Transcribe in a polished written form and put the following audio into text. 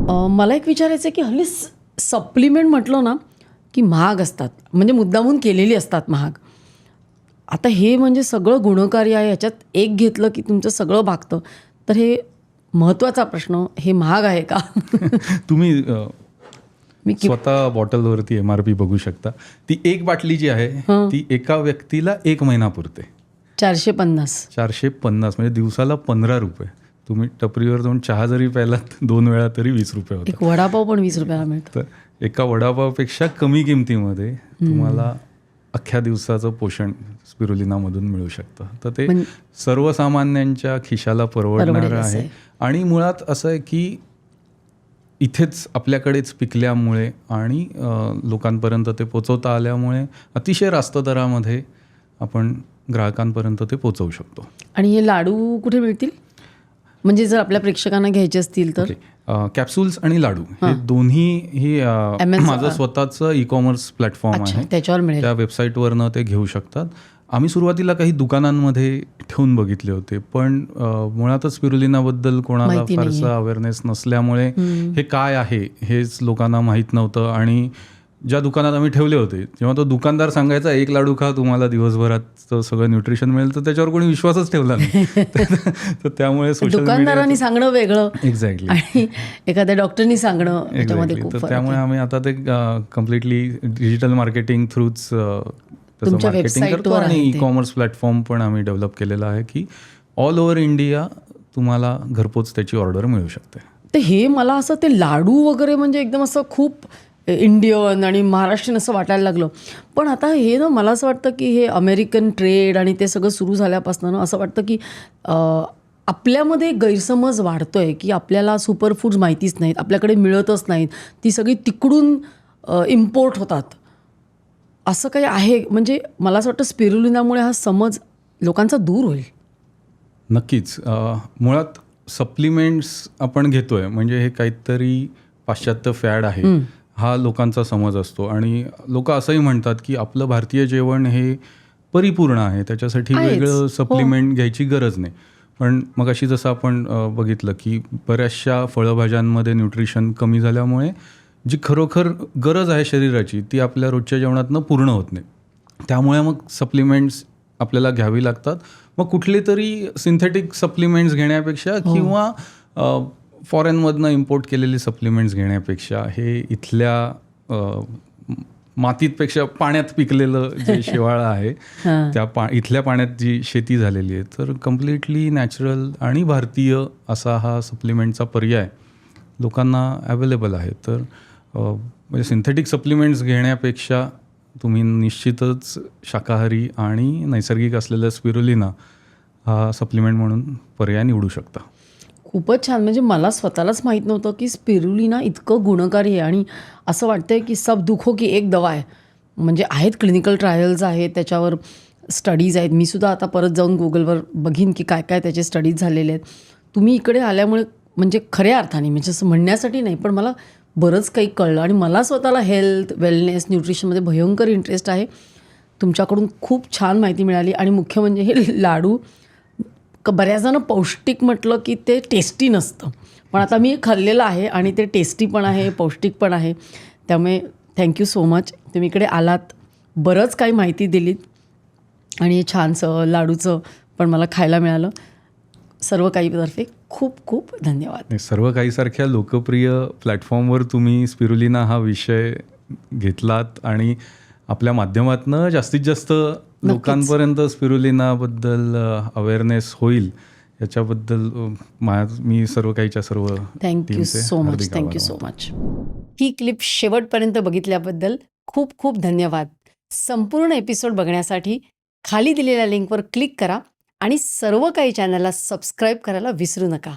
मला एक विचारायचं आहे की हल्ली सप्लिमेंट म्हटलं ना की महाग असतात, म्हणजे मुद्दामून केलेली असतात महाग. आता हे म्हणजे सगळं गुणकारी आहे, ह्याच्यात एक घेतलं की तुमचं सगळं भागतं. तर हे महत्त्वाचा प्रश्न, हे महाग आहे का? तुम्ही मी स्वतः बॉटलवरती MRP बघू शकता. ती एक बाटली जी आहे ती एका व्यक्तीला 1 महिना पुरते. 450. 450 म्हणजे दिवसाला 15 रुपये. तुम्ही टपरीवर जाऊन चहा जरी प्यायलात 2 वेळा तरी 20 रुपये होतात. एक वडापाव पण 20 रुपयाला मिळतो. तर एका वडापावपेक्षा कमी किमतीमध्ये तुम्हाला अख्ख्या दिवसाचं पोषण स्पिरुलिनामधून मिळू शकतं. तर ते सर्वसामान्यांच्या खिशाला परवडणारं आहे. आणि मुळात असं आहे की इथेच आपल्याकडेच पिकल्यामुळे आणि लोकांपर्यंत ते पोचवता आल्यामुळे अतिशय रास्त दरामध्ये आपण ग्राहकांपर्यंत ते पोचवू शकतो. आणि हे लाडू कुठे मिळतील, म्हणजे जर आपल्या प्रेक्षकांना घ्यायचे असतील तर? कॅप्सूल्स आणि लाडू हे दोन्ही ही माझं स्वतःचं ई-कॉमर्स प्लॅटफॉर्म आहे, त्याच्यावर मिळेल. त्या वेबसाईटवरनं ते घेऊ शकतात. आम्ही सुरुवातीला काही दुकानांमध्ये ठेवून बघितले होते, पण मुळातच स्पिरुलिनाबद्दल कोणाला फारसा अवेअरनेस नसल्यामुळे हे काय आहे हेच लोकांना माहीत नव्हतं. आणि ज्या दुकानात आम्ही ठेवले होते, जेव्हा तो दुकानदार सांगायचा 1 लाडू खा तुम्हाला दिवसभरात सगळं न्यूट्रिशन मिळेल, तर त्याच्यावर कोणी विश्वासच ठेवला नाही. तर त्यामुळे दुकानदारांनी सांगणं वेगळं, एक्झॅक्टली, आणि एखाद्या डॉक्टरनी सांगणं त्याच्यामध्ये खूप तर त्यामुळे आम्ही आता ते कम्प्लिटली डिजिटल मार्केटिंग थ्रूच तुमच्या मार्केटिंग करतो. आणि ई-कॉमर्स प्लॅटफॉर्म पण आम्ही डेव्हलप केलेला आहे की ऑल ओव्हर इंडिया तुम्हाला घरपोच त्याची ऑर्डर मिळू शकते. तर हे मला असं ते लाडू वगैरे म्हणजे एकदम असं खूप इंडियन आणि महाराष्ट्रीयन असं वाटायला लागलं. पण आता हे ना, मला असं वाटतं की हे अमेरिकन ट्रेड आणि ते सगळं सुरू झाल्यापासून ना असं वाटतं की आपल्यामध्ये गैरसमज वाढतो आहे की आपल्याला सुपरफूड्स माहितीच नाहीत, आपल्याकडे मिळतच नाहीत, ती सगळी तिकडून इम्पोर्ट होतात, असं काही आहे. म्हणजे मला असं वाटतं स्पिरुलिनामुळे हा समज लोकांचा दूर होईल. नक्कीच. मुळात सप्लिमेंट्स आपण घेतोय म्हणजे हे काहीतरी पाश्चात्य फॅड आहे हा लोकांचा समज असतो. आणि लोक असंही म्हणतात की आपलं भारतीय जेवण हे परिपूर्ण आहे, त्याच्यासाठी वेगळं सप्लिमेंट घ्यायची गरज नाही. पण मग अशी जसं आपण बघितलं की बऱ्याचशा फळभाज्यांमध्ये न्यूट्रिशन कमी झाल्यामुळे जी खरोखर गरज आहे शरीराची ती आपल्या रोजच्या जेवणातनं पूर्ण होत नाही. त्यामुळे मग सप्लिमेंट्स आपल्याला घ्यावी लागतात. मग कुठले तरी सिंथेटिक सप्लिमेंट्स घेण्यापेक्षा किंवा फॉरेनमधनं इम्पोर्ट केलेली सप्लिमेंट्स घेण्यापेक्षा हे इथल्या मातीतपेक्षा पाण्यात पिकलेलं जे शेवाळं आहे त्या इथल्या पाण्यात जी शेती झालेली आहे, तर कम्प्लिटली नॅचरल आणि भारतीय असा हा सप्लिमेंटचा पर्याय लोकांना अवेलेबल आहे. तर म्हणजे सिंथेटिक सप्लिमेंट्स घेण्यापेक्षा तुम्ही निश्चितच शाकाहारी आणि नैसर्गिक असलेलं स्पिरुलिना हा सप्लिमेंट म्हणून पर्याय निवडू शकता. खूपच छान. म्हणजे मला स्वतःलाच माहीत नव्हतं की स्पिरुलिना इतकं गुणकारी आहे. आणि असं वाटतंय की सब दुखो की एक दवा आहे. म्हणजे आहेत क्लिनिकल ट्रायल्स आहेत, त्याच्यावर स्टडीज आहेत. मी सुद्धा आता परत जाऊन गुगलवर बघीन की काय काय त्याचे स्टडीज झालेले आहेत. तुम्ही इकडे आल्यामुळे म्हणजे खऱ्या अर्थाने, म्हणजे असं म्हणण्यासाठी नाही, पण मला बरंच काही कळलं. आणि मला स्वतःला हेल्थ, वेलनेस, न्यूट्रिशनमध्ये भयंकर इंटरेस्ट आहे. तुमच्याकडून खूप छान माहिती मिळाली. आणि मुख्य म्हणजे हे लाडू बऱ्याच जण पौष्टिक म्हटलं की ते टेस्टी नसतं, पण आता मी खाल्लेलं आहे आणि ते टेस्टी पण आहे, पौष्टिक पण आहे. त्यामुळे थँक्यू सो मच. तुम्ही इकडे आलात, बरंच काही माहिती दिलीत आणि छानसं लाडूचं पण मला खायला मिळालं. सर्व काहीतर्फे खूप खूप धन्यवाद. सर्व काहीसारख्या लोकप्रिय प्लॅटफॉर्मवर तुम्ही स्पिरुलिना हा विषय घेतलात आणि आपल्या माध्यमातून जास्तीत जास्त लोकांपर्यंत स्पिरुलिनाबद्दल अवेअरनेस होईल याच्याबद्दल मी सर्व काहीच्या सर्व thank you so much. Thank you so much. ही क्लिप शेवटपर्यंत बघितल्याबद्दल खूप खूप धन्यवाद. संपूर्ण एपिसोड बघण्यासाठी खाली दिलेल्या लिंकवर क्लिक करा आणि सर्व काही चॅनलला सबस्क्राईब करायला विसरू नका.